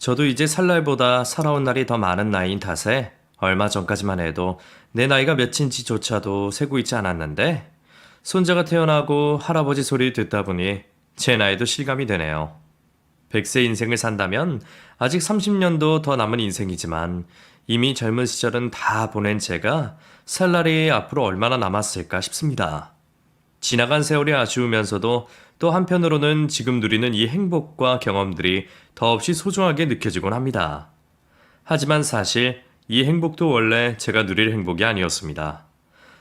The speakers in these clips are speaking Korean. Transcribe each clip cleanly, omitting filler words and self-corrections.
저도 이제 살 날보다 살아온 날이 더 많은 나이인 탓에 얼마 전까지만 해도 내 나이가 몇인지조차도 세고 있지 않았는데 손자가 태어나고 할아버지 소리를 듣다 보니 제 나이도 실감이 되네요. 100세 인생을 산다면 아직 30년도 더 남은 인생이지만 이미 젊은 시절은 다 보낸 제가 살 날이 앞으로 얼마나 남았을까 싶습니다. 지나간 세월이 아쉬우면서도 또 한편으로는 지금 누리는 이 행복과 경험들이 더없이 소중하게 느껴지곤 합니다. 하지만 사실 이 행복도 원래 제가 누릴 행복이 아니었습니다.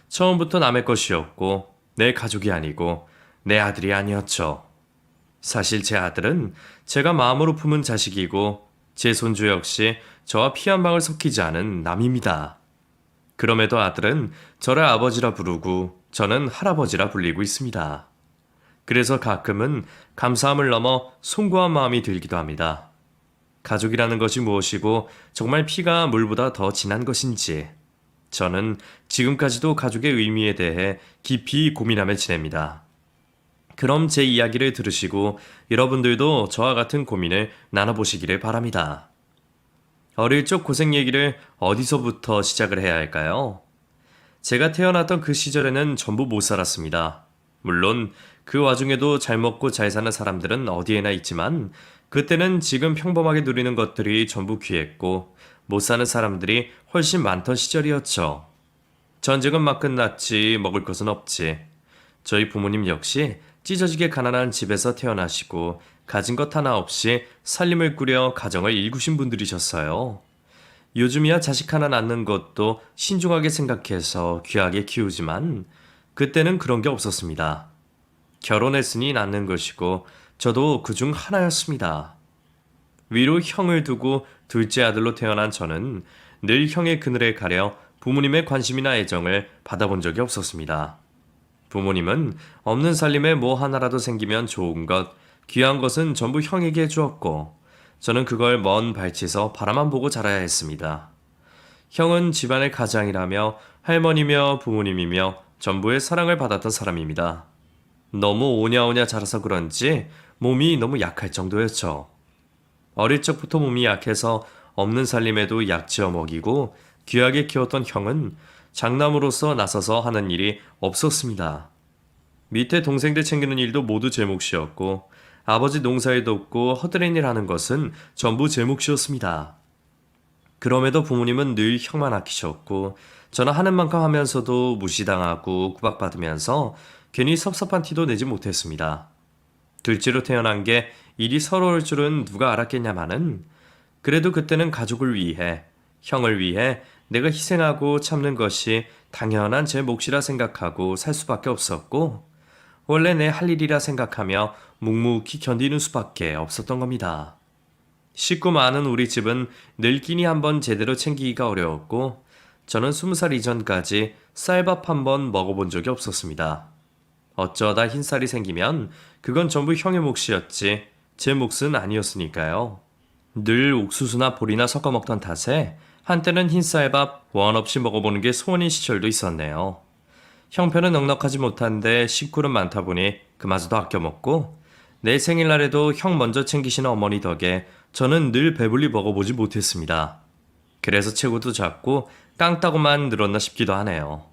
처음부터 남의 것이었고 내 가족이 아니고 내 아들이 아니었죠. 사실 제 아들은 제가 마음으로 품은 자식이고 제 손주 역시 저와 피 한 방울 섞이지 않은 남입니다. 그럼에도 아들은 저를 아버지라 부르고 저는 할아버지라 불리고 있습니다. 그래서 가끔은 감사함을 넘어 송구한 마음이 들기도 합니다. 가족이라는 것이 무엇이고 정말 피가 물보다 더 진한 것인지 저는 지금까지도 가족의 의미에 대해 깊이 고민하며 지냅니다. 그럼 제 이야기를 들으시고 여러분들도 저와 같은 고민을 나눠보시기를 바랍니다. 어릴 적 고생 얘기를 어디서부터 시작을 해야 할까요? 제가 태어났던 그 시절에는 전부 못 살았습니다. 물론 그 와중에도 잘 먹고 잘 사는 사람들은 어디에나 있지만 그때는 지금 평범하게 누리는 것들이 전부 귀했고 못 사는 사람들이 훨씬 많던 시절이었죠. 전쟁은 막 끝났지 먹을 것은 없지. 저희 부모님 역시 찢어지게 가난한 집에서 태어나시고 가진 것 하나 없이 살림을 꾸려 가정을 일구신 분들이셨어요. 요즘이야 자식 하나 낳는 것도 신중하게 생각해서 귀하게 키우지만 그때는 그런 게 없었습니다. 결혼했으니 낳는 것이고 저도 그중 하나였습니다. 위로 형을 두고 둘째 아들로 태어난 저는 늘 형의 그늘에 가려 부모님의 관심이나 애정을 받아본 적이 없었습니다. 부모님은 없는 살림에 뭐 하나라도 생기면 좋은 것, 귀한 것은 전부 형에게 주었고 저는 그걸 먼 발치에서 바라만 보고 자라야 했습니다. 형은 집안의 가장이라며 할머니며 부모님이며 전부의 사랑을 받았던 사람입니다. 너무 오냐오냐 자라서 그런지 몸이 너무 약할 정도였죠. 어릴 적부터 몸이 약해서 없는 살림에도 약지어 먹이고 귀하게 키웠던 형은 장남으로서 나서서 하는 일이 없었습니다. 밑에 동생들 챙기는 일도 모두 제 몫이었고 아버지 농사일 돕고 허드렛 일 하는 것은 전부 제 몫이었습니다. 그럼에도 부모님은 늘 형만 아끼셨고 저는 하는 만큼 하면서도 무시당하고 구박받으면서 괜히 섭섭한 티도 내지 못했습니다. 둘째로 태어난 게 일이 서러울 줄은 누가 알았겠냐마는 그래도 그때는 가족을 위해 형을 위해 내가 희생하고 참는 것이 당연한 제 몫이라 생각하고 살 수밖에 없었고 원래 내 할 일이라 생각하며 묵묵히 견디는 수밖에 없었던 겁니다. 식구 많은 우리 집은 늘 끼니 한번 제대로 챙기기가 어려웠고 저는 20살 이전까지 쌀밥 한번 먹어본 적이 없었습니다. 어쩌다 흰쌀이 생기면 그건 전부 형의 몫이었지 제 몫은 아니었으니까요. 늘 옥수수나 보리나 섞어 먹던 탓에 한때는 흰쌀밥 원 없이 먹어보는 게 소원인 시절도 있었네요. 형편은 넉넉하지 못한데 식구는 많다 보니 그마저도 아껴 먹고 내 생일날에도 형 먼저 챙기시는 어머니 덕에 저는 늘 배불리 먹어보지 못했습니다. 그래서 체구도 작고 깡따구만 늘었나 싶기도 하네요.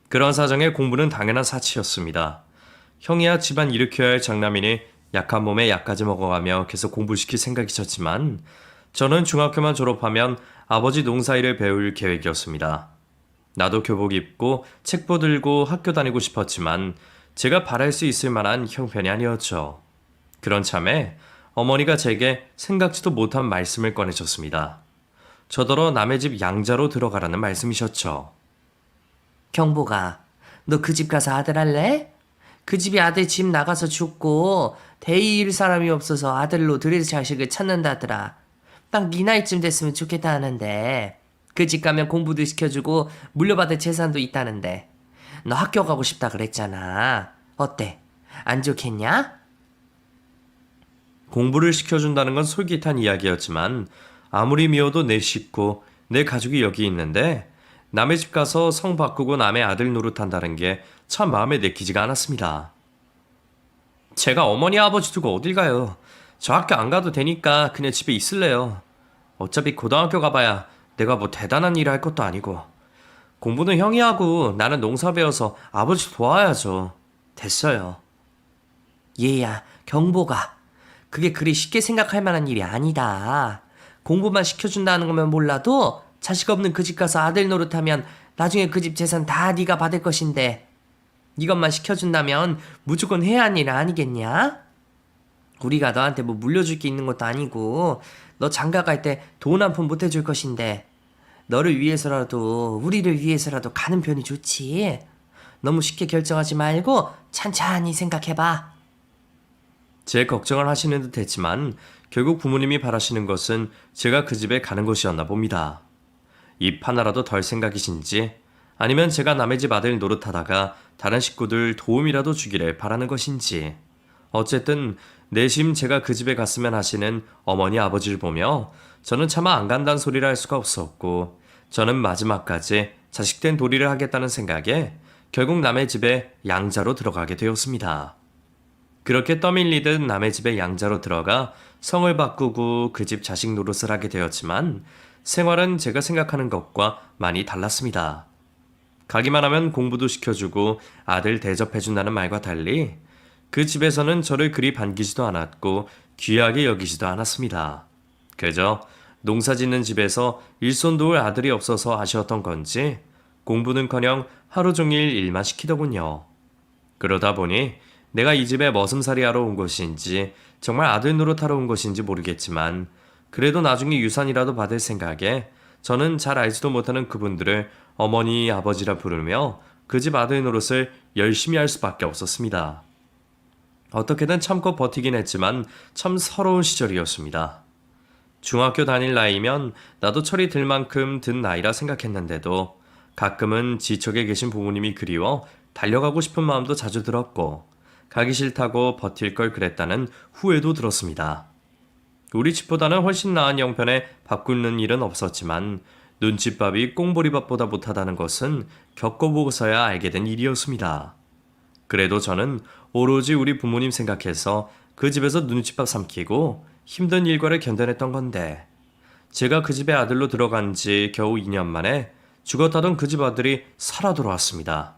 그런 사정에 공부는 당연한 사치였습니다. 형이야 집안 일으켜야 할 장남이니 약한 몸에 약까지 먹어가며 계속 공부시킬 생각이셨지만 저는 중학교만 졸업하면 아버지 농사일을 배울 계획이었습니다. 나도 교복 입고 책보 들고 학교 다니고 싶었지만 제가 바랄 수 있을 만한 형편이 아니었죠. 그런 참에 어머니가 제게 생각지도 못한 말씀을 꺼내셨습니다. 저더러 남의 집 양자로 들어가라는 말씀이셨죠. 경보가, 너 그 집 가서 아들 할래? 그 집이 아들 집 나가서 죽고 대이일 사람이 없어서 아들로 들일 자식을 찾는다더라. 딱 네 나이쯤 됐으면 좋겠다 하는데 그 집 가면 공부도 시켜주고 물려받을 재산도 있다는데 너 학교 가고 싶다 그랬잖아. 어때? 안 좋겠냐? 공부를 시켜준다는 건 솔깃한 이야기였지만 아무리 미워도 내 식구, 내 가족이 여기 있는데 남의 집 가서 성 바꾸고 남의 아들 노릇한다는 게 참 마음에 내키지가 않았습니다. 제가 어머니 아버지 두고 어딜 가요. 저 학교 안 가도 되니까 그냥 집에 있을래요. 어차피 고등학교 가봐야 내가 뭐 대단한 일을 할 것도 아니고. 공부는 형이 하고 나는 농사 배워서 아버지 도와야죠. 됐어요. 얘야, 경보가. 그게 그리 쉽게 생각할 만한 일이 아니다. 공부만 시켜준다는 거면 몰라도 자식 없는 그 집 가서 아들 노릇하면 나중에 그 집 재산 다 네가 받을 것인데 이것만 시켜준다면 무조건 해야 하는 일 아니겠냐? 우리가 너한테 뭐 물려줄 게 있는 것도 아니고 너 장가 갈 때 돈 한 푼 못 해줄 것인데 너를 위해서라도 우리를 위해서라도 가는 편이 좋지. 너무 쉽게 결정하지 말고 찬찬히 생각해봐. 제 걱정을 하시는 듯 했지만 결국 부모님이 바라시는 것은 제가 그 집에 가는 것이었나 봅니다. 입 하나라도 덜 생각이신지 아니면 제가 남의 집 아들 노릇하다가 다른 식구들 도움이라도 주기를 바라는 것인지 어쨌든 내심 제가 그 집에 갔으면 하시는 어머니 아버지를 보며 저는 차마 안 간다는 소리를 할 수가 없었고 저는 마지막까지 자식된 도리를 하겠다는 생각에 결국 남의 집에 양자로 들어가게 되었습니다. 그렇게 떠밀리듯 남의 집에 양자로 들어가 성을 바꾸고 그 집 자식 노릇을 하게 되었지만 생활은 제가 생각하는 것과 많이 달랐습니다. 가기만 하면 공부도 시켜주고 아들 대접해준다는 말과 달리 그 집에서는 저를 그리 반기지도 않았고 귀하게 여기지도 않았습니다. 그저 농사 짓는 집에서 일손 도울 아들이 없어서 아쉬웠던 건지 공부는커녕 하루 종일 일만 시키더군요. 그러다 보니 내가 이 집에 머슴살이 하러 온 것인지 정말 아들 노릇하러 온 것인지 모르겠지만 그래도 나중에 유산이라도 받을 생각에 저는 잘 알지도 못하는 그분들을 어머니 아버지라 부르며 그 집 아들 노릇을 열심히 할 수밖에 없었습니다. 어떻게든 참고 버티긴 했지만 참 서러운 시절이었습니다. 중학교 다닐 나이면 나도 철이 들 만큼 든 나이라 생각했는데도 가끔은 지척에 계신 부모님이 그리워 달려가고 싶은 마음도 자주 들었고 가기 싫다고 버틸 걸 그랬다는 후회도 들었습니다. 우리 집보다는 훨씬 나은 형편에 밥 굶는 일은 없었지만 눈칫밥이 꽁보리밥보다 못하다는 것은 겪어보고서야 알게 된 일이었습니다. 그래도 저는 오로지 우리 부모님 생각해서 그 집에서 눈칫밥 삼키고 힘든 일과를 견뎌냈던 건데 제가 그 집에 아들로 들어간 지 겨우 2년 만에 죽었다던 그 집 아들이 살아 돌아왔습니다.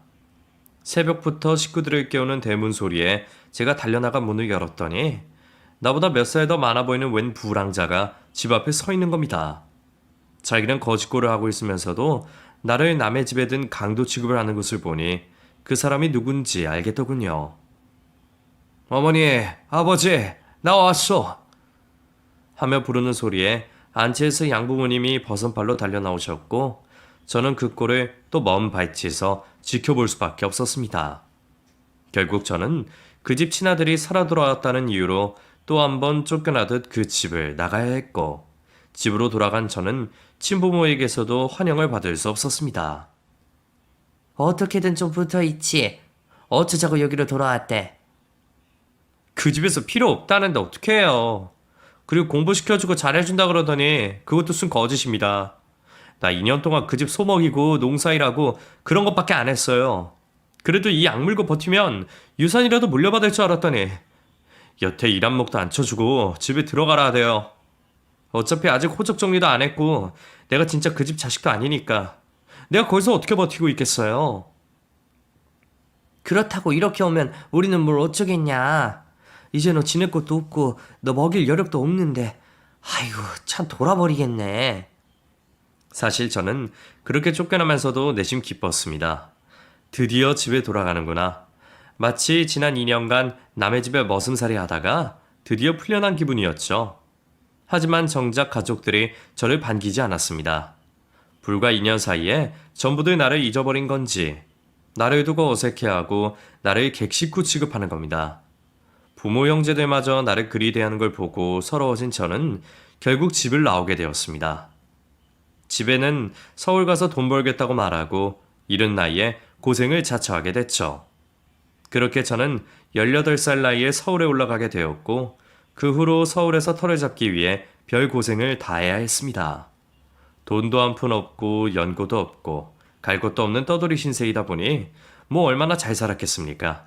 새벽부터 식구들을 깨우는 대문 소리에 제가 달려나가 문을 열었더니 나보다 몇 살 더 많아 보이는 웬 부랑자가 집 앞에 서 있는 겁니다. 자기는 거짓골을 하고 있으면서도 나를 남의 집에 든 강도 취급을 하는 것을 보니 그 사람이 누군지 알겠더군요. 어머니, 아버지, 나 왔어! 하며 부르는 소리에 안채에서 양부모님이 버선발로 달려 나오셨고 저는 그 꼴을 또 먼 발치에서 지켜볼 수밖에 없었습니다. 결국 저는 그 집 친아들이 살아 돌아왔다는 이유로 또 한 번 쫓겨나듯 그 집을 나가야 했고 집으로 돌아간 저는 친부모에게서도 환영을 받을 수 없었습니다. 어떻게든 좀 붙어있지. 어쩌자고 여기로 돌아왔대. 그 집에서 필요 없다는데 어떻게 해요. 그리고 공부시켜주고 잘해준다 그러더니 그것도 순 거짓입니다. 나 2년 동안 그 집 소먹이고 농사일하고 그런 것밖에 안 했어요. 그래도 이 악물고 버티면 유산이라도 물려받을 줄 알았더니 여태 일 한몫도 안 쳐주고 집에 들어가라 하대요. 어차피 아직 호적 정리도 안 했고 내가 진짜 그 집 자식도 아니니까 내가 거기서 어떻게 버티고 있겠어요. 그렇다고 이렇게 오면 우리는 뭘 어쩌겠냐. 이제 너 지낼 것도 없고 너 먹일 여력도 없는데 아이고 참 돌아버리겠네. 사실 저는 그렇게 쫓겨나면서도 내심 기뻤습니다. 드디어 집에 돌아가는구나. 마치 지난 2년간 남의 집에 머슴살이 하다가 드디어 풀려난 기분이었죠. 하지만 정작 가족들이 저를 반기지 않았습니다. 불과 2년 사이에 전부들 나를 잊어버린 건지 나를 두고 어색해하고 나를 객식구 취급하는 겁니다. 부모 형제들마저 나를 그리 대하는 걸 보고 서러워진 저는 결국 집을 나오게 되었습니다. 집에는 서울 가서 돈 벌겠다고 말하고 이른 나이에 고생을 자처하게 됐죠. 그렇게 저는 18살 나이에 서울에 올라가게 되었고 그 후로 서울에서 터를 잡기 위해 별 고생을 다해야 했습니다. 돈도 한 푼 없고 연고도 없고 갈 곳도 없는 떠돌이 신세이다 보니 뭐 얼마나 잘 살았겠습니까?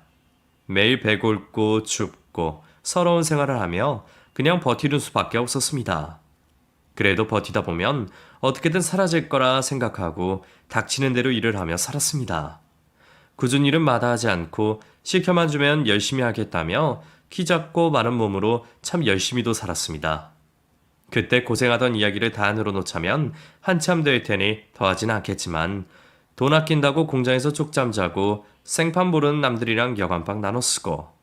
매일 배골고 춥고 서러운 생활을 하며 그냥 버티는 수밖에 없었습니다. 그래도 버티다 보면 어떻게든 사라질 거라 생각하고 닥치는 대로 일을 하며 살았습니다. 굳은 일은 마다하지 않고 시켜만 주면 열심히 하겠다며 키 작고 마른 몸으로 참 열심히도 살았습니다. 그때 고생하던 이야기를 다 늘어놓자면 한참 될 테니 더하진 않겠지만 돈 아낀다고 공장에서 쪽잠 자고 생판 모르는 남들이랑 여간방 나눠 쓰고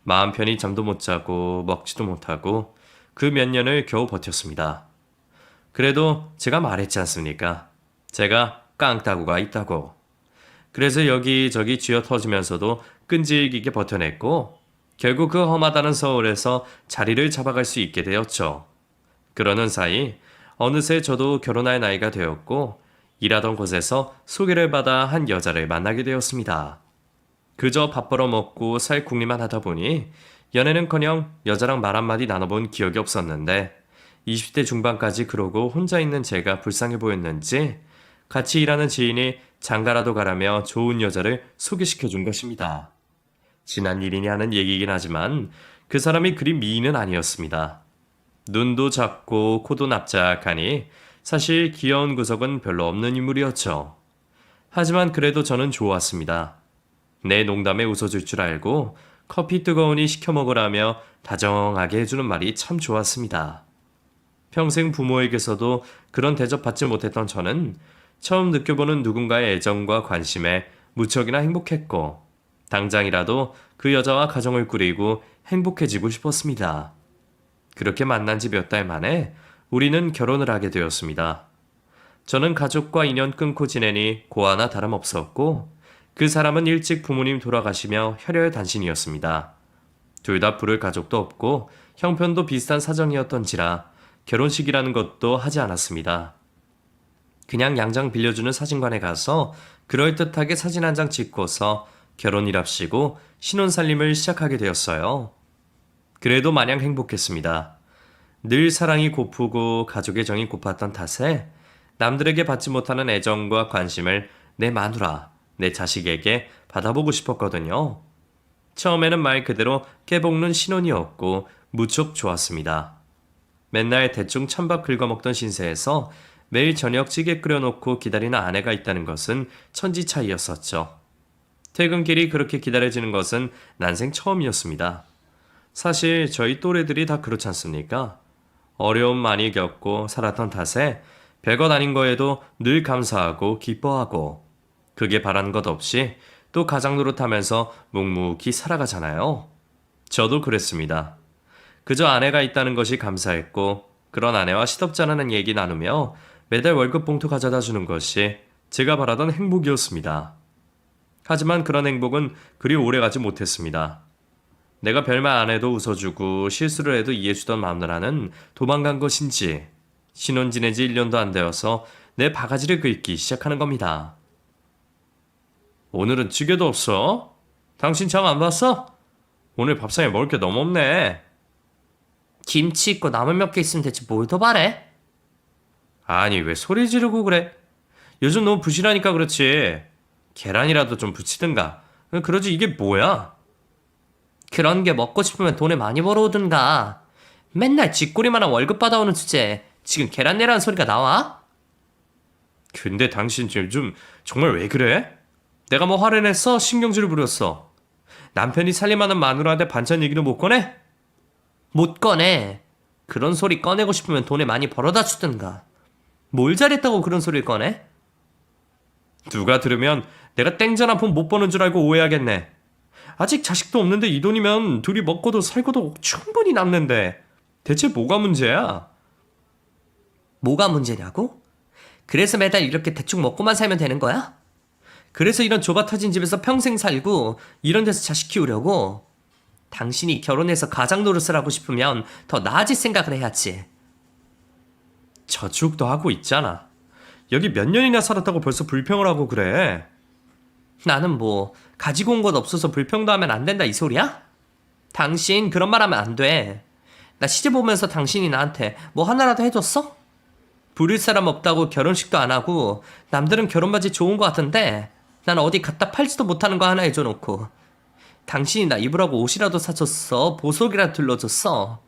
마음 편히 잠도 못 자고 먹지도 못하고 그 몇 년을 겨우 버텼습니다. 그래도 제가 말했지 않습니까? 제가 깡따구가 있다고. 그래서 여기저기 쥐어 터지면서도 끈질기게 버텨냈고 결국 그 험하다는 서울에서 자리를 잡아갈 수 있게 되었죠. 그러는 사이 어느새 저도 결혼할 나이가 되었고 일하던 곳에서 소개를 받아 한 여자를 만나게 되었습니다. 그저 밥 벌어 먹고 살 궁리만 하다 보니 연애는커녕 여자랑 말 한마디 나눠본 기억이 없었는데 20대 중반까지 그러고 혼자 있는 제가 불쌍해 보였는지 같이 일하는 지인이 장가라도 가라며 좋은 여자를 소개시켜 준 것입니다. 지난 일이니 하는 얘기이긴 하지만 그 사람이 그리 미인은 아니었습니다. 눈도 작고 코도 납작하니 사실 귀여운 구석은 별로 없는 인물이었죠. 하지만 그래도 저는 좋았습니다. 내 농담에 웃어줄 줄 알고 커피 뜨거우니 시켜 먹으라며 다정하게 해주는 말이 참 좋았습니다. 평생 부모에게서도 그런 대접 받지 못했던 저는 처음 느껴보는 누군가의 애정과 관심에 무척이나 행복했고 당장이라도 그 여자와 가정을 꾸리고 행복해지고 싶었습니다. 그렇게 만난 지 몇 달 만에 우리는 결혼을 하게 되었습니다. 저는 가족과 인연 끊고 지내니 고아나 다름없었고 그 사람은 일찍 부모님 돌아가시며 혈혈단신이었습니다. 둘 다 부를 가족도 없고 형편도 비슷한 사정이었던지라 결혼식이라는 것도 하지 않았습니다. 그냥 양장 빌려주는 사진관에 가서 그럴듯하게 사진 한 장 찍고서 결혼이랍시고 신혼살림을 시작하게 되었어요. 그래도 마냥 행복했습니다. 늘 사랑이 고프고 가족의 정이 고팠던 탓에 남들에게 받지 못하는 애정과 관심을 내 마누라, 내 자식에게 받아보고 싶었거든요. 처음에는 말 그대로 깨볶는 신혼이었고 무척 좋았습니다. 맨날 대충 찬밥 긁어먹던 신세에서 매일 저녁 찌개 끓여놓고 기다리는 아내가 있다는 것은 천지차이였었죠. 퇴근길이 그렇게 기다려지는 것은 난생 처음이었습니다. 사실 저희 또래들이 다 그렇지 않습니까? 어려움 많이 겪고 살았던 탓에 별것 아닌 거에도 늘 감사하고 기뻐하고 그게 바란 것 없이 또 가장 노릇하면서 묵묵히 살아가잖아요. 저도 그랬습니다. 그저 아내가 있다는 것이 감사했고 그런 아내와 시덥잖은 얘기 나누며 매달 월급 봉투 가져다 주는 것이 제가 바라던 행복이었습니다. 하지만 그런 행복은 그리 오래가지 못했습니다. 내가 별말 안 해도 웃어주고 실수를 해도 이해해주던 마누라는 도망간 것인지 신혼 지낸 지 1년도 안 되어서 내 바가지를 긁기 시작하는 겁니다. 오늘은 찌개도 없어? 당신 장 안 봤어? 오늘 밥상에 먹을 게 너무 없네. 김치 있고 나물 몇 개 있으면 대체 뭘 더 바래? 아니 왜 소리 지르고 그래? 요즘 너무 부실하니까 그렇지. 계란이라도 좀 부치든가. 그러지 이게 뭐야? 그런 게 먹고 싶으면 돈을 많이 벌어오든가. 맨날 쥐꼬리만한 월급 받아오는 주제에 지금 계란 내라는 소리가 나와? 근데 당신 요즘 정말 왜 그래? 내가 뭐 화를 냈어? 신경질을 부렸어? 남편이 살림하는 마누라한테 반찬 얘기도 못 꺼내? 못 꺼내. 그런 소리 꺼내고 싶으면 돈을 많이 벌어다 주든가. 뭘 잘했다고 그런 소리를 꺼내? 누가 들으면 내가 땡전 한 푼 못 버는 줄 알고 오해하겠네. 아직 자식도 없는데 이 돈이면 둘이 먹고도 살고도 충분히 남는데 대체 뭐가 문제야? 뭐가 문제냐고? 그래서 매달 이렇게 대충 먹고만 살면 되는 거야? 그래서 이런 좁아 터진 집에서 평생 살고 이런 데서 자식 키우려고? 당신이 결혼해서 가장 노릇을 하고 싶으면 더 나아질 생각을 해야지. 저축도 하고 있잖아. 여기 몇 년이나 살았다고 벌써 불평을 하고 그래. 나는 뭐 가지고 온 것 없어서 불평도 하면 안 된다 이 소리야? 당신 그런 말 하면 안 돼. 나 시집 오면서 당신이 나한테 뭐 하나라도 해줬어? 부릴 사람 없다고 결혼식도 안 하고 남들은 결혼바지 좋은 거 같은데 난 어디 갖다 팔지도 못하는 거 하나 해줘놓고 당신이 나 입으라고 옷이라도 사줬어? 보석이라도 둘러줬어?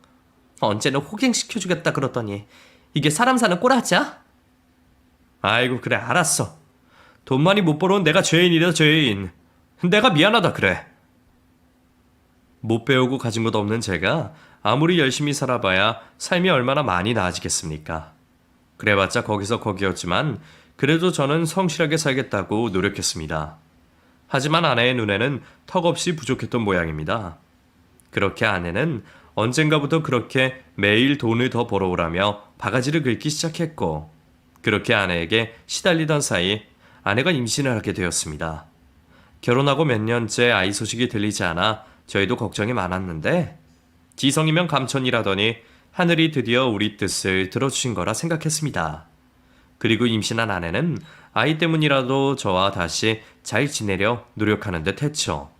언제는 호갱시켜주겠다 그러더니 이게 사람 사는 꼬라지야? 아이고, 그래, 알았어. 돈 많이 못 벌어온 내가 죄인이다, 죄인. 내가 미안하다, 그래. 못 배우고 가진 것 없는 제가 아무리 열심히 살아봐야 삶이 얼마나 많이 나아지겠습니까? 그래봤자 거기서 거기였지만 그래도 저는 성실하게 살겠다고 노력했습니다. 하지만 아내의 눈에는 턱없이 부족했던 모양입니다. 그렇게 아내는 언젠가부터 그렇게 매일 돈을 더 벌어오라며 바가지를 긁기 시작했고, 그렇게 아내에게 시달리던 사이 아내가 임신을 하게 되었습니다. 결혼하고 몇 년째 아이 소식이 들리지 않아 저희도 걱정이 많았는데, 지성이면 감천이라더니 하늘이 드디어 우리 뜻을 들어주신 거라 생각했습니다. 그리고 임신한 아내는 아이 때문이라도 저와 다시 잘 지내려 노력하는 듯 했죠.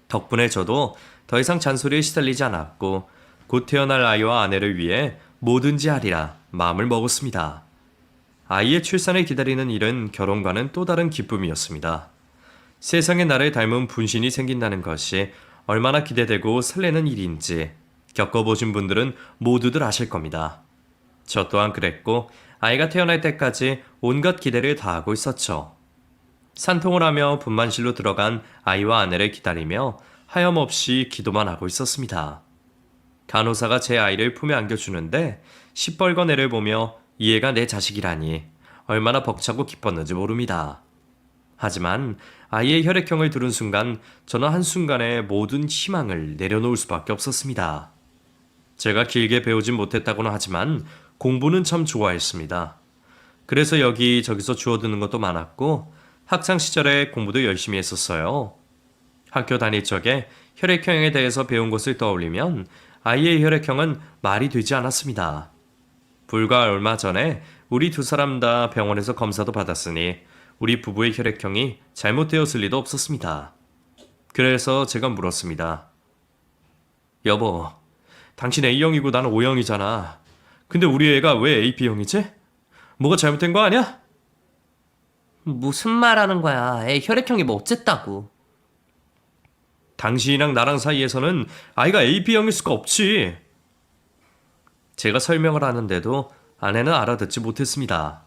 덕분에 저도 더 이상 잔소리에 시달리지 않았고, 곧 태어날 아이와 아내를 위해 뭐든지 하리라 마음을 먹었습니다. 아이의 출산을 기다리는 일은 결혼과는 또 다른 기쁨이었습니다. 세상에 나를 닮은 분신이 생긴다는 것이 얼마나 기대되고 설레는 일인지 겪어보신 분들은 모두들 아실 겁니다. 저 또한 그랬고, 아이가 태어날 때까지 온갖 기대를 다하고 있었죠. 산통을 하며 분만실로 들어간 아이와 아내를 기다리며 하염없이 기도만 하고 있었습니다. 간호사가 제 아이를 품에 안겨주는데 시뻘건 애를 보며 이 애가 내 자식이라니 얼마나 벅차고 기뻤는지 모릅니다. 하지만 아이의 혈액형을 들은 순간 저는 한순간에 모든 희망을 내려놓을 수밖에 없었습니다. 제가 길게 배우진 못했다고는 하지만 공부는 참 좋아했습니다. 그래서 여기저기서 주워드는 것도 많았고 학창시절에 공부도 열심히 했었어요. 학교 다닐 적에 혈액형에 대해서 배운 것을 떠올리면 아이의 혈액형은 말이 되지 않았습니다. 불과 얼마 전에 우리 두 사람 다 병원에서 검사도 받았으니 우리 부부의 혈액형이 잘못되었을 리도 없었습니다. 그래서 제가 물었습니다. 여보, 당신 A형이고 나는 O형이잖아. 근데 우리 애가 왜 AB형이지? 뭐가 잘못된 거 아니야? 무슨 말 하는 거야? 애 혈액형이 뭐 어쨌다고. 당신이랑 나랑 사이에서는 아이가 AB형일 수가 없지. 제가 설명을 하는데도 아내는 알아듣지 못했습니다.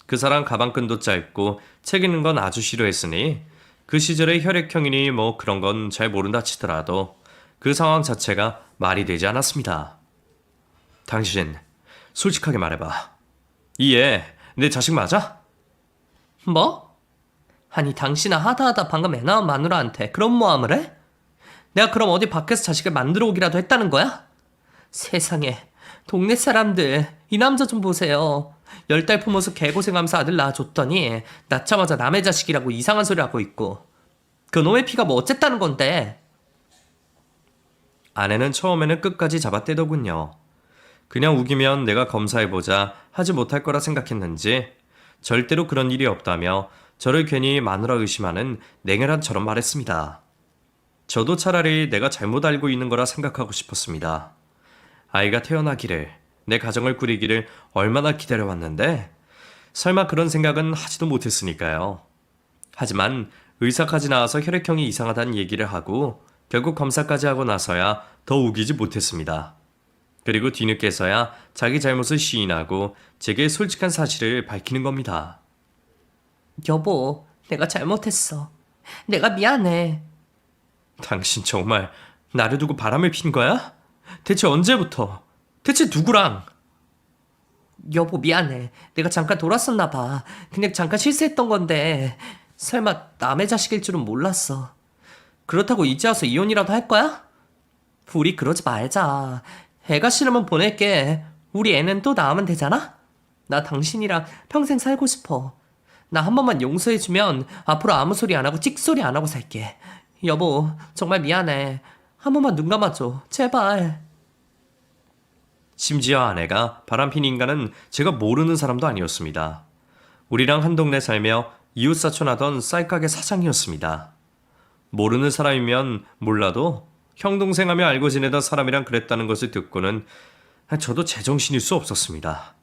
그 사람 가방끈도 짧고 책 읽는 건 아주 싫어했으니 그 시절의 혈액형이니 뭐 그런 건 잘 모른다 치더라도 그 상황 자체가 말이 되지 않았습니다. 당신, 솔직하게 말해봐. 이 애, 내 자식 맞아? 뭐? 아니 당신아 하다하다 방금 애 낳은 마누라한테 그런 모함을 해? 내가 그럼 어디 밖에서 자식을 만들어 오기라도 했다는 거야? 세상에 동네 사람들 이 남자 좀 보세요. 10달 품어서 개고생하면서 아들 낳아줬더니 낳자마자 남의 자식이라고 이상한 소리 하고 있고 그놈의 피가 뭐 어쨌다는 건데. 아내는 처음에는 끝까지 잡아떼더군요. 그냥 우기면 내가 검사해보자 하지 못할 거라 생각했는지 절대로 그런 일이 없다며 저를 괜히 마누라 의심하는 냉혈한처럼 말했습니다. 저도 차라리 내가 잘못 알고 있는 거라 생각하고 싶었습니다. 아이가 태어나기를, 내 가정을 꾸리기를 얼마나 기다려왔는데 설마 그런 생각은 하지도 못했으니까요. 하지만 의사까지 나와서 혈액형이 이상하다는 얘기를 하고 결국 검사까지 하고 나서야 더 우기지 못했습니다. 그리고 뒤늦게서야 자기 잘못을 시인하고 제게 솔직한 사실을 밝히는 겁니다. 여보, 내가 잘못했어. 내가 미안해. 당신 정말 나를 두고 바람을 핀 거야? 대체 언제부터? 대체 누구랑? 여보 미안해. 내가 잠깐 돌았었나 봐. 그냥 잠깐 실수했던 건데 설마 남의 자식일 줄은 몰랐어. 그렇다고 이제 와서 이혼이라도 할 거야? 우리 그러지 말자. 애가 싫으면 보낼게. 우리 애는 또 낳으면 되잖아? 나 당신이랑 평생 살고 싶어. 나 한 번만 용서해주면 앞으로 아무 소리 안 하고 찍소리 안 하고 살게. 여보 정말 미안해. 한 번만 눈 감아줘. 제발. 심지어 아내가 바람핀 인간은 제가 모르는 사람도 아니었습니다. 우리랑 한 동네 살며 이웃사촌하던 쌀가게 사장이었습니다. 모르는 사람이면 몰라도 형 동생하며 알고 지내던 사람이랑 그랬다는 것을 듣고는 저도 제정신일 수 없었습니다.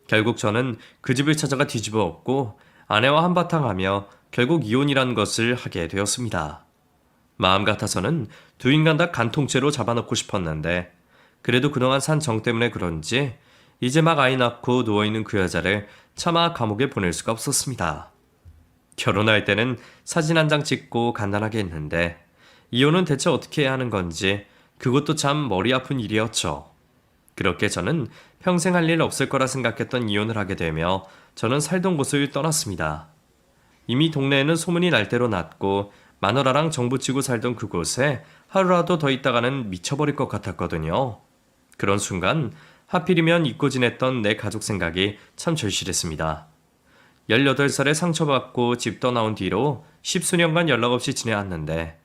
결국 저는 그 집을 찾아가 뒤집어 엎고 아내와 한바탕 하며 결국 이혼이라는 것을 하게 되었습니다. 마음 같아서는 두 인간 다 간통죄로 잡아놓고 싶었는데 그래도 그동안 산 정 때문에 그런지 이제 막 아이 낳고 누워있는 그 여자를 차마 감옥에 보낼 수가 없었습니다. 결혼할 때는 사진 한 장 찍고 간단하게 했는데 이혼은 대체 어떻게 해야 하는 건지 그것도 참 머리 아픈 일이었죠. 그렇게 저는 평생 할 일 없을 거라 생각했던 이혼을 하게 되며 저는 살던 곳을 떠났습니다. 이미 동네에는 소문이 날 대로 났고 마누라랑 정부 치고 살던 그곳에 하루라도 더 있다가는 미쳐버릴 것 같았거든요. 그런 순간 하필이면 잊고 지냈던 내 가족 생각이 참 절실했습니다. 18살에 상처받고 집 떠나온 뒤로 10수년간 연락 없이 지내왔는데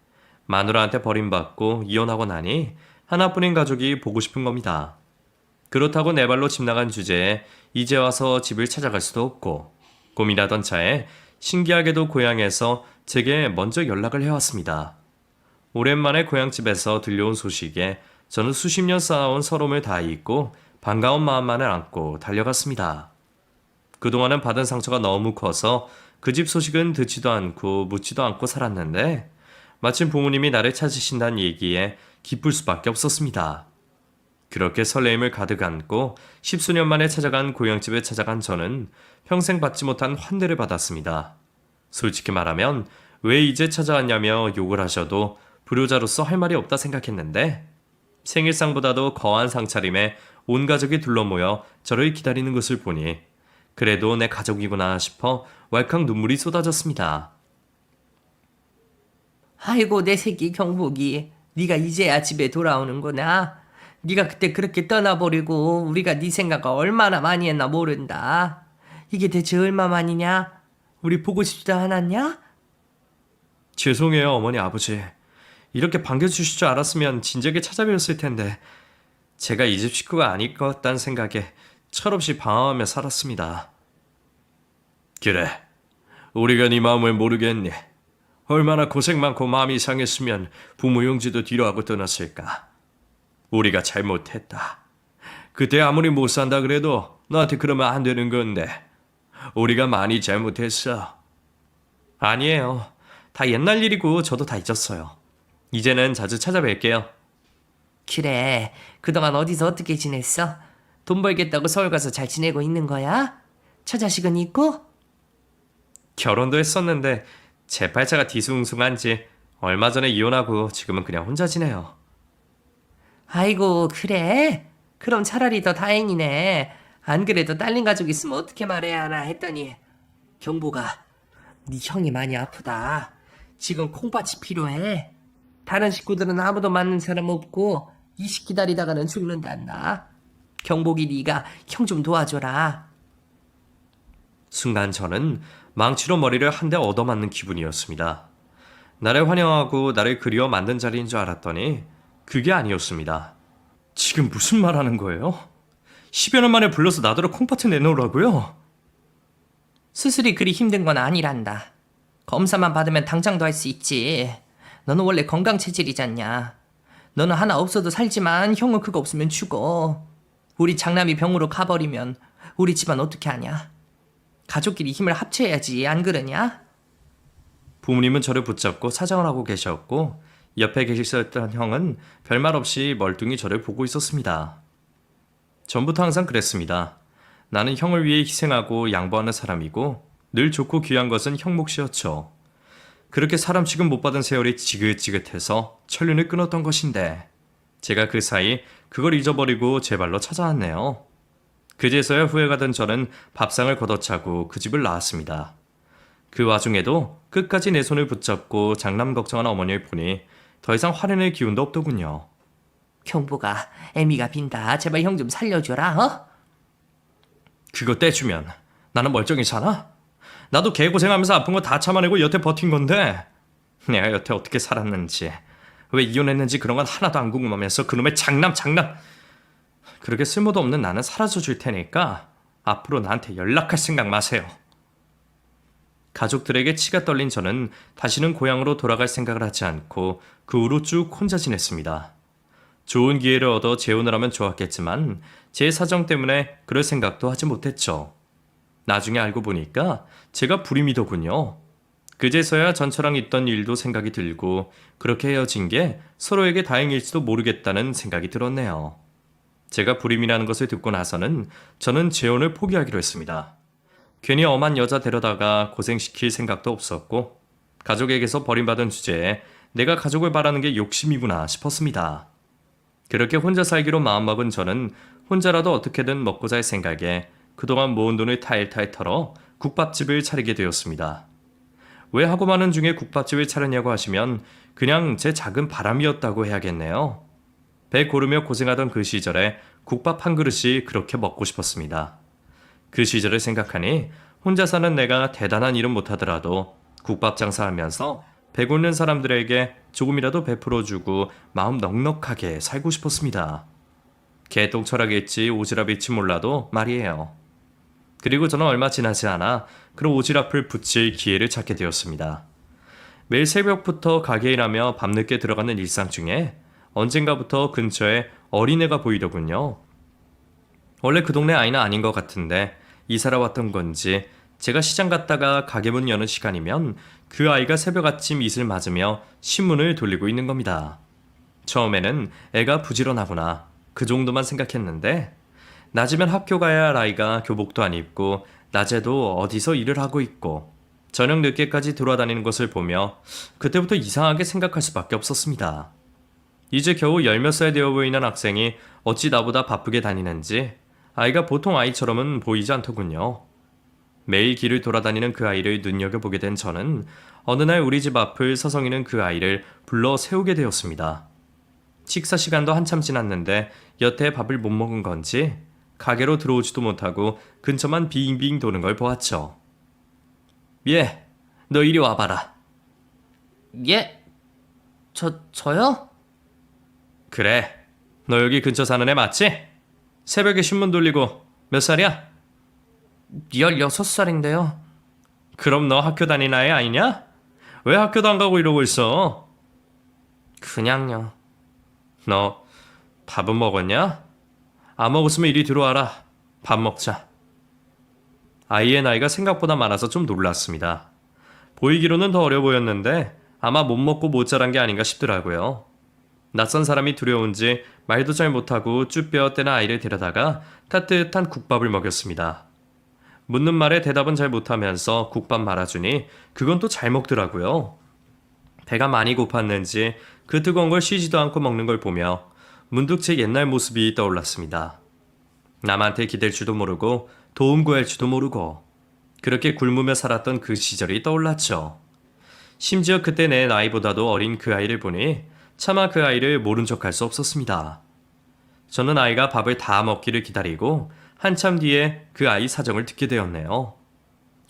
마누라한테 버림받고 이혼하고 나니 하나뿐인 가족이 보고 싶은 겁니다. 그렇다고 내 발로 집 나간 주제에 이제 와서 집을 찾아갈 수도 없고 고민하던 차에 신기하게도 고향에서 제게 먼저 연락을 해왔습니다. 오랜만에 고향집에서 들려온 소식에 저는 수십 년 쌓아온 서러움을 다 잊고 반가운 마음만을 안고 달려갔습니다. 그동안은 받은 상처가 너무 커서 그 집 소식은 듣지도 않고 묻지도 않고 살았는데 마침 부모님이 나를 찾으신다는 얘기에 기쁠 수밖에 없었습니다. 그렇게 설레임을 가득 안고 10수년 만에 찾아간 고향집에 찾아간 저는 평생 받지 못한 환대를 받았습니다. 솔직히 말하면 왜 이제 찾아왔냐며 욕을 하셔도 불효자로서 할 말이 없다 생각했는데 생일상보다도 거한 상차림에 온 가족이 둘러모여 저를 기다리는 것을 보니 그래도 내 가족이구나 싶어 왈칵 눈물이 쏟아졌습니다. 아이고 내 새끼 경복이 네가 이제야 집에 돌아오는구나. 네가 그때 그렇게 떠나버리고 우리가 네 생각을 얼마나 많이 했나 모른다. 이게 대체 얼마만이냐? 우리 보고 싶지도 않았냐? 죄송해요 어머니 아버지. 이렇게 반겨주실 줄 알았으면 진작에 찾아뵈었을 텐데 제가 이 집 식구가 아닐 것 같다는 생각에 철없이 방황하며 살았습니다. 그래, 우리가 네 마음을 모르겠니? 얼마나 고생 많고 마음이 상했으면 부모 용지도 뒤로 하고 떠났을까. 우리가 잘못했다. 그때 아무리 못 산다 그래도 너한테 그러면 안 되는 건데 우리가 많이 잘못했어. 아니에요. 다 옛날 일이고 저도 다 잊었어요. 이제는 자주 찾아뵐게요. 그래, 그동안 어디서 어떻게 지냈어? 돈 벌겠다고 서울 가서 잘 지내고 있는 거야? 처자식은 있고? 결혼도 했었는데 제 팔자가 뒤숭숭한지 얼마 전에 이혼하고 지금은 그냥 혼자 지내요. 아이고 그래? 그럼 차라리 더 다행이네. 안 그래도 딸린 가족 있으면 어떻게 말해야 하나 했더니 경보가 네 형이 많이 아프다. 지금 콩팥이 필요해. 다른 식구들은 아무도 맞는 사람 없고 이식 기다리다가는 죽는단다. 경복이 네가 형 좀 도와줘라. 순간 저는 망치로 머리를 한 대 얻어맞는 기분이었습니다. 나를 환영하고 나를 그리워 만든 자리인 줄 알았더니 그게 아니었습니다. 지금 무슨 말 하는 거예요? 10여 년 만에 불러서 나더러 콩팥을 내놓으라고요? 수술이 그리 힘든 건 아니란다. 검사만 받으면 당장도 할 수 있지. 너는 원래 건강 체질이잖냐. 너는 하나 없어도 살지만 형은 그거 없으면 죽어. 우리 장남이 병으로 가버리면 우리 집안 어떻게 하냐. 가족끼리 힘을 합쳐야지 안 그러냐? 부모님은 저를 붙잡고 사정을 하고 계셨고 옆에 계셨던 형은 별말 없이 멀뚱히 저를 보고 있었습니다. 전부터 항상 그랬습니다. 나는 형을 위해 희생하고 양보하는 사람이고 늘 좋고 귀한 것은 형 몫이었죠. 그렇게 사람 취급 못 받은 세월이 지긋지긋해서 천륜을 끊었던 것인데 제가 그 사이 그걸 잊어버리고 제 발로 찾아왔네요. 그제서야 후회가 든 저는 밥상을 걷어차고 그 집을 나왔습니다. 그 와중에도 끝까지 내 손을 붙잡고 장남 걱정하는 어머니를 보니 더 이상 화내낼 기운도 없더군요. 경보가 애미가 빈다. 제발 형 좀 살려줘라. 어? 그거 떼주면 나는 멀쩡히 사나? 나도 개고생하면서 아픈 거 다 참아내고 여태 버틴 건데 내가 여태 어떻게 살았는지 왜 이혼했는지 그런 건 하나도 안 궁금하면서 그놈의 장남 그렇게 쓸모도 없는 나는 사라져 줄 테니까 앞으로 나한테 연락할 생각 마세요. 가족들에게 치가 떨린 저는 다시는 고향으로 돌아갈 생각을 하지 않고 그 후로 쭉 혼자 지냈습니다. 좋은 기회를 얻어 재혼을 하면 좋았겠지만 제 사정 때문에 그럴 생각도 하지 못했죠. 나중에 알고 보니까 제가 불임이더군요. 그제서야 전처랑 있던 일도 생각이 들고 그렇게 헤어진 게 서로에게 다행일지도 모르겠다는 생각이 들었네요. 제가 불임이라는 것을 듣고 나서는 저는 재혼을 포기하기로 했습니다. 괜히 엄한 여자 데려다가 고생시킬 생각도 없었고 가족에게서 버림받은 주제에 내가 가족을 바라는 게 욕심이구나 싶었습니다. 그렇게 혼자 살기로 마음먹은 저는 혼자라도 어떻게든 먹고 살 생각에 그동안 모은 돈을 탈탈 털어 국밥집을 차리게 되었습니다. 왜 하고 많은 중에 국밥집을 차렸냐고 하시면 그냥 제 작은 바람이었다고 해야겠네요. 배 고르며 고생하던 그 시절에 국밥 한 그릇이 그렇게 먹고 싶었습니다. 그 시절을 생각하니 혼자 사는 내가 대단한 일은 못하더라도 국밥 장사하면서 배 곤는 사람들에게 조금이라도 베풀어주고 마음 넉넉하게 살고 싶었습니다. 개똥 철학일지 오지랖일지 몰라도 말이에요. 그리고 저는 얼마 지나지 않아 그런 오지랖을 붙일 기회를 찾게 되었습니다. 매일 새벽부터 가게 일하며 밤늦게 들어가는 일상 중에 언젠가부터 근처에 어린애가 보이더군요. 원래 그 동네 아이는 아닌 것 같은데 이사를 왔던 건지 제가 시장 갔다가 가게 문 여는 시간이면 그 아이가 새벽 아침 이슬 맞으며 신문을 돌리고 있는 겁니다. 처음에는 애가 부지런하구나 그 정도만 생각했는데 낮이면 학교 가야 할 아이가 교복도 안 입고 낮에도 어디서 일을 하고 있고 저녁 늦게까지 돌아다니는 것을 보며 그때부터 이상하게 생각할 수밖에 없었습니다. 이제 겨우 열 몇 살 되어 보이는 학생이 어찌 나보다 바쁘게 다니는지 아이가 보통 아이처럼은 보이지 않더군요. 매일 길을 돌아다니는 그 아이를 눈여겨보게 된 저는 어느 날 우리 집 앞을 서성이는 그 아이를 불러 세우게 되었습니다. 식사 시간도 한참 지났는데 여태 밥을 못 먹은 건지 가게로 들어오지도 못하고 근처만 빙빙 도는 걸 보았죠. 예, 너 이리 와봐라. 예? 저요? 그래, 너 여기 근처 사는 애 맞지? 새벽에 신문 돌리고 몇 살이야? 16살인데요. 그럼 너 학교 다니는 아이 아니냐? 왜 학교도 안 가고 이러고 있어? 그냥요. 너 밥은 먹었냐? 안 먹었으면 이리 들어와라. 밥 먹자. 아이의 나이가 생각보다 많아서 좀 놀랐습니다. 보이기로는 더 어려 보였는데 아마 못 먹고 못 자란 게 아닌가 싶더라고요. 낯선 사람이 두려운지 말도 잘 못하고 쭈뼛대는 아이를 데려다가 따뜻한 국밥을 먹였습니다. 묻는 말에 대답은 잘 못하면서 국밥 말아주니 그건 또 잘 먹더라고요. 배가 많이 고팠는지 그 뜨거운 걸 쉬지도 않고 먹는 걸 보며 문득 제 옛날 모습이 떠올랐습니다. 남한테 기댈 줄도 모르고 도움 구할 줄도 모르고 그렇게 굶으며 살았던 그 시절이 떠올랐죠. 심지어 그때 내 나이보다도 어린 그 아이를 보니 차마 그 아이를 모른 척할 수 없었습니다. 저는 아이가 밥을 다 먹기를 기다리고 한참 뒤에 그 아이 사정을 듣게 되었네요.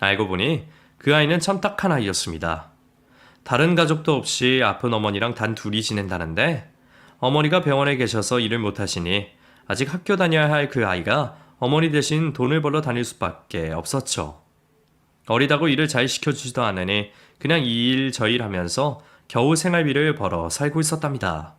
알고 보니 그 아이는 참 딱한 아이였습니다. 다른 가족도 없이 아픈 어머니랑 단 둘이 지낸다는데 어머니가 병원에 계셔서 일을 못하시니 아직 학교 다녀야 할 그 아이가 어머니 대신 돈을 벌러 다닐 수밖에 없었죠. 어리다고 일을 잘 시켜주지도 않으니 그냥 이 일 저 일 하면서 겨우 생활비를 벌어 살고 있었답니다.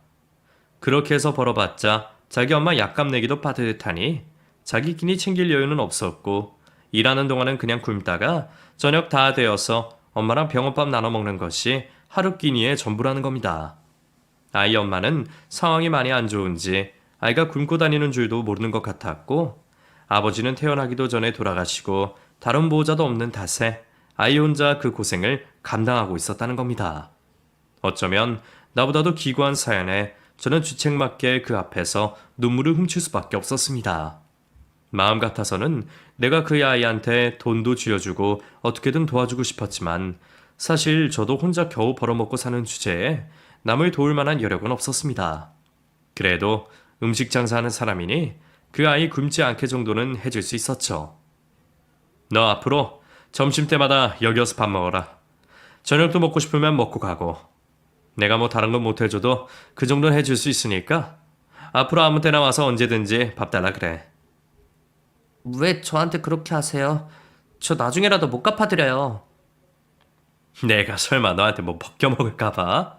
그렇게 해서 벌어봤자 자기 엄마 약값 내기도 빠듯하니 자기 끼니 챙길 여유는 없었고 일하는 동안은 그냥 굶다가 저녁 다 되어서 엄마랑 병원밥 나눠 먹는 것이 하루 끼니의 전부라는 겁니다. 아이 엄마는 상황이 많이 안 좋은지 아이가 굶고 다니는 줄도 모르는 것 같았고 아버지는 태어나기도 전에 돌아가시고 다른 보호자도 없는 탓에 아이 혼자 그 고생을 감당하고 있었다는 겁니다. 어쩌면 나보다도 기구한 사연에 저는 주책맞게 그 앞에서 눈물을 훔칠 수밖에 없었습니다. 마음 같아서는 내가 그 아이한테 돈도 쥐어주고 어떻게든 도와주고 싶었지만 사실 저도 혼자 겨우 벌어먹고 사는 주제에 남을 도울 만한 여력은 없었습니다. 그래도 음식 장사하는 사람이니 그 아이 굶지 않게 정도는 해줄 수 있었죠. 너 앞으로 점심때마다 여기 와서 밥 먹어라. 저녁도 먹고 싶으면 먹고 가고. 내가 뭐 다른 건 못 해줘도 그 정도는 해줄 수 있으니까 앞으로 아무 때나 와서 언제든지 밥 달라 그래. 왜 저한테 그렇게 하세요? 저 나중에라도 못 갚아드려요. 내가 설마 너한테 뭐 벗겨먹을까봐?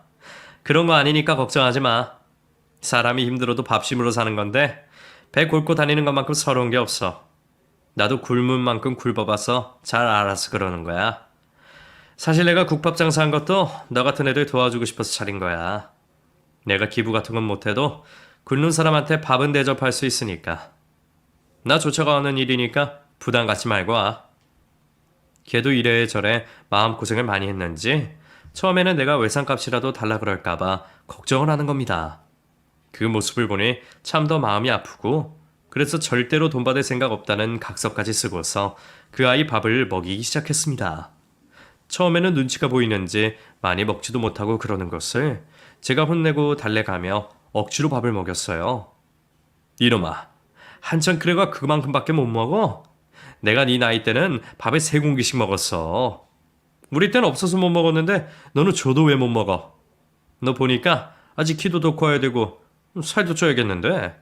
그런 거 아니니까 걱정하지 마. 사람이 힘들어도 밥심으로 사는 건데 배 곪고 다니는 것만큼 서러운 게 없어. 나도 굶은 만큼 굶어봐서 잘 알아서 그러는 거야. 사실 내가 국밥 장사한 것도 너 같은 애들 도와주고 싶어서 차린 거야. 내가 기부 같은 건 못해도 굶는 사람한테 밥은 대접할 수 있으니까. 나 조차가 하는 일이니까 부담 갖지 말고 와. 걔도 이래저래 마음고생을 많이 했는지 처음에는 내가 외상값이라도 달라 그럴까봐 걱정을 하는 겁니다. 그 모습을 보니 참 더 마음이 아프고 그래서 절대로 돈 받을 생각 없다는 각서까지 쓰고서 그 아이 밥을 먹이기 시작했습니다. 처음에는 눈치가 보이는지 많이 먹지도 못하고 그러는 것을 제가 혼내고 달래가며 억지로 밥을 먹였어요. 이놈아, 한참 그래가 그만큼밖에 못 먹어? 내가 네 나이 때는 밥에 3공기씩 먹었어. 우리 때는 없어서 못 먹었는데 너는 줘도 왜 못 먹어? 너 보니까 아직 키도 더 커야 되고 살도 쪄야겠는데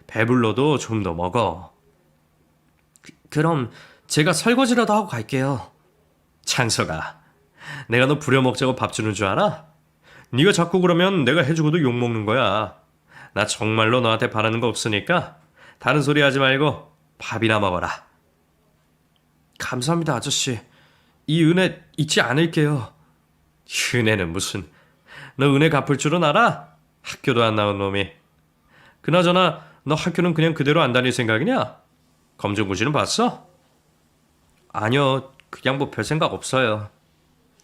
배불러도 좀 더 먹어. 그럼 제가 설거지라도 하고 갈게요. 창석아, 내가 너 부려먹자고 밥 주는 줄 알아? 네가 자꾸 그러면 내가 해주고도 욕먹는 거야. 나 정말로 너한테 바라는 거 없으니까 다른 소리 하지 말고 밥이나 먹어라. 감사합니다, 아저씨. 이 은혜 잊지 않을게요. 은혜는 무슨. 너 은혜 갚을 줄은 알아? 학교도 안 나온 놈이. 그나저나 너 학교는 그냥 그대로 안 다닐 생각이냐? 검정고시는 봤어? 아니요, 그냥 뭐 별 생각 없어요.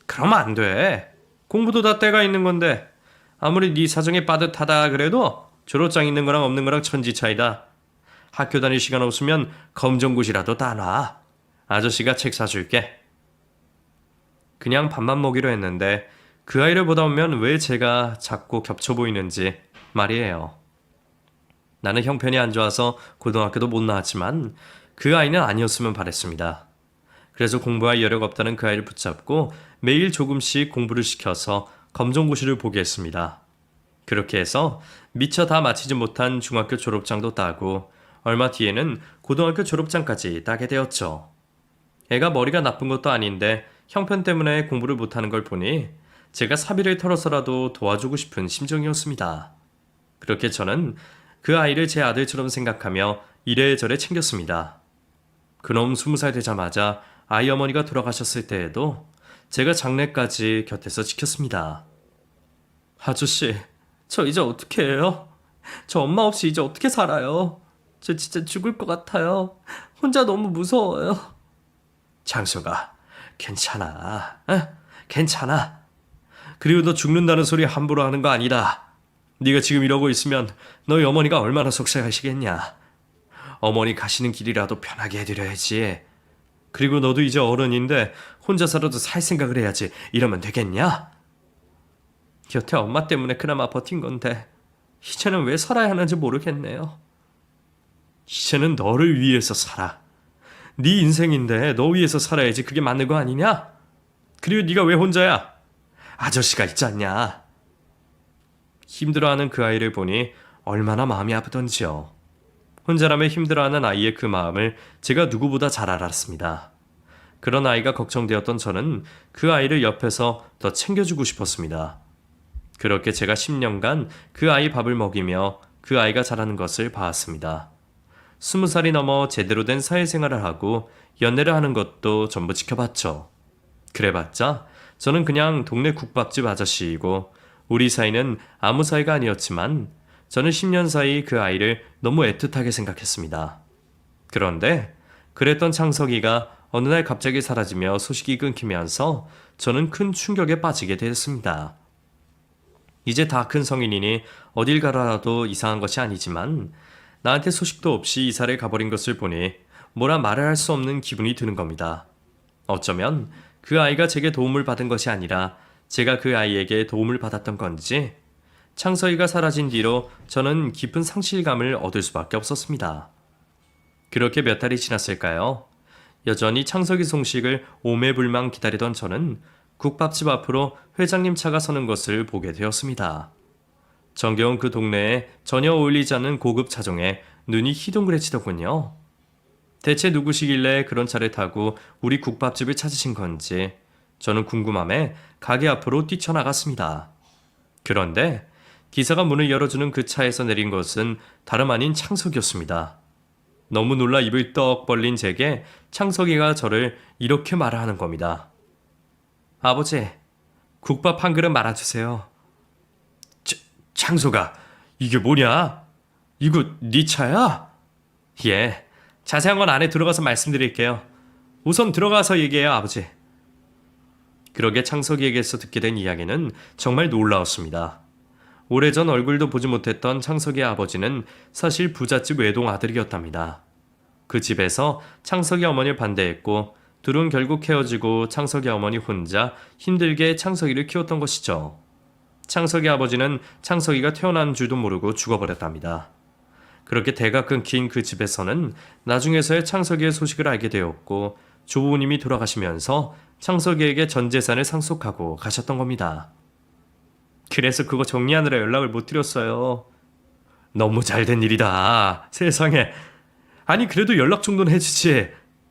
그러면 안 돼. 공부도 다 때가 있는 건데 아무리 네 사정이 빠듯하다 그래도 졸업장 있는 거랑 없는 거랑 천지 차이다. 학교 다닐 시간 없으면 검정고시라도 따놔. 아저씨가 책 사줄게. 그냥 밥만 먹이려 했는데 그 아이를 보다 보면 왜 제가 자꾸 겹쳐 보이는지 말이에요. 나는 형편이 안 좋아서 고등학교도 못 나왔지만 그 아이는 아니었으면 바랬습니다. 그래서 공부할 여력 없다는 그 아이를 붙잡고 매일 조금씩 공부를 시켜서 검정고시를 보게 했습니다. 그렇게 해서 미처 다 마치지 못한 중학교 졸업장도 따고 얼마 뒤에는 고등학교 졸업장까지 따게 되었죠. 애가 머리가 나쁜 것도 아닌데 형편 때문에 공부를 못하는 걸 보니 제가 사비를 털어서라도 도와주고 싶은 심정이었습니다. 그렇게 저는 그 아이를 제 아들처럼 생각하며 이래저래 챙겼습니다. 그놈 20살 되자마자 아이 어머니가 돌아가셨을 때에도 제가 장례까지 곁에서 지켰습니다. 아저씨, 저 이제 어떻게 해요? 저 엄마 없이 이제 어떻게 살아요? 저 진짜 죽을 것 같아요. 혼자 너무 무서워요. 장수가, 괜찮아. 괜찮아. 그리고 너 죽는다는 소리 함부로 하는 거 아니다. 네가 지금 이러고 있으면 너희 어머니가 얼마나 속상하시겠냐. 어머니 가시는 길이라도 편하게 해드려야지. 그리고 너도 이제 어른인데 혼자 살아도 살 생각을 해야지. 이러면 되겠냐? 여태 엄마 때문에 그나마 버틴 건데 이제는 왜 살아야 하는지 모르겠네요. 이제는 너를 위해서 살아. 네 인생인데 너 위해서 살아야지. 그게 맞는 거 아니냐? 그리고 네가 왜 혼자야? 아저씨가 있지 않냐? 힘들어하는 그 아이를 보니 얼마나 마음이 아프던지요. 혼자라며 힘들어하는 아이의 그 마음을 제가 누구보다 잘 알았습니다. 그런 아이가 걱정되었던 저는 그 아이를 옆에서 더 챙겨주고 싶었습니다. 그렇게 제가 10년간 그 아이 밥을 먹이며 그 아이가 자라는 것을 봐왔습니다. 20살이 넘어 제대로 된 사회생활을 하고 연애를 하는 것도 전부 지켜봤죠. 그래봤자 저는 그냥 동네 국밥집 아저씨이고 우리 사이는 아무 사이가 아니었지만 저는 10년 사이 그 아이를 너무 애틋하게 생각했습니다. 그런데 그랬던 창석이가 어느 날 갑자기 사라지며 소식이 끊기면서 저는 큰 충격에 빠지게 되었습니다. 이제 다 큰 성인이니 어딜 가라도 이상한 것이 아니지만 나한테 소식도 없이 이사를 가버린 것을 보니 뭐라 말을 할 수 없는 기분이 드는 겁니다. 어쩌면 그 아이가 제게 도움을 받은 것이 아니라 제가 그 아이에게 도움을 받았던 건지 창석이가 사라진 뒤로 저는 깊은 상실감을 얻을 수밖에 없었습니다. 그렇게 몇 달이 지났을까요? 여전히 창석이 송식을 오매불망 기다리던 저는 국밥집 앞으로 회장님 차가 서는 것을 보게 되었습니다. 정겨운 그 동네에 전혀 어울리지 않는 고급 차종에 눈이 희둥그레치더군요. 대체 누구시길래 그런 차를 타고 우리 국밥집을 찾으신 건지 저는 궁금함에 가게 앞으로 뛰쳐나갔습니다. 그런데 기사가 문을 열어주는 그 차에서 내린 것은 다름 아닌 창석이었습니다. 너무 놀라 입을 떡 벌린 제게 창석이가 저를 이렇게 말하는 겁니다. 아버지, 국밥 한 그릇 말아주세요. 창석아, 이게 뭐냐? 이거 네 차야? 예. 자세한 건 안에 들어가서 말씀드릴게요. 우선 들어가서 얘기해요, 아버지. 그러게 창석이에게서 듣게 된 이야기는 정말 놀라웠습니다. 오래전 얼굴도 보지 못했던 창석이의 아버지는 사실 부잣집 외동 아들이었답니다. 그 집에서 창석이 어머니를 반대했고 둘은 결국 헤어지고 창석이 어머니 혼자 힘들게 창석이를 키웠던 것이죠. 창석이 아버지는 창석이가 태어난 줄도 모르고 죽어버렸답니다. 그렇게 대가 끊긴 그 집에서는 나중에서야 창석이의 소식을 알게 되었고 조부모님이 돌아가시면서 창석이에게 전 재산을 상속하고 가셨던 겁니다. 그래서 그거 정리하느라 연락을 못 드렸어요. 너무 잘된 일이다. 세상에. 아니 그래도 연락 정도는 해주지.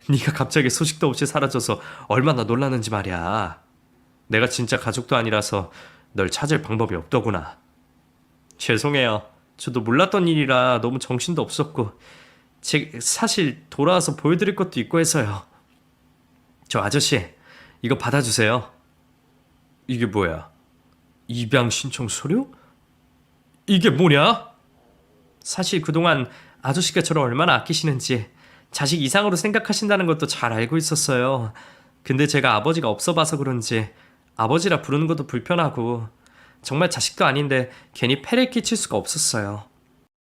네가 갑자기 소식도 없이 사라져서 얼마나 놀랐는지 말이야. 내가 진짜 가족도 아니라서 널 찾을 방법이 없더구나. 죄송해요. 저도 몰랐던 일이라 너무 정신도 없었고 사실 돌아와서 보여드릴 것도 있고 해서요. 저 아저씨 이거 받아주세요. 이게 뭐야? 입양 신청 서류? 이게 뭐냐? 사실 그동안 아저씨가 저를 얼마나 아끼시는지 자식 이상으로 생각하신다는 것도 잘 알고 있었어요. 근데 제가 아버지가 없어 봐서 그런지 아버지라 부르는 것도 불편하고 정말 자식도 아닌데 괜히 폐를 끼칠 수가 없었어요.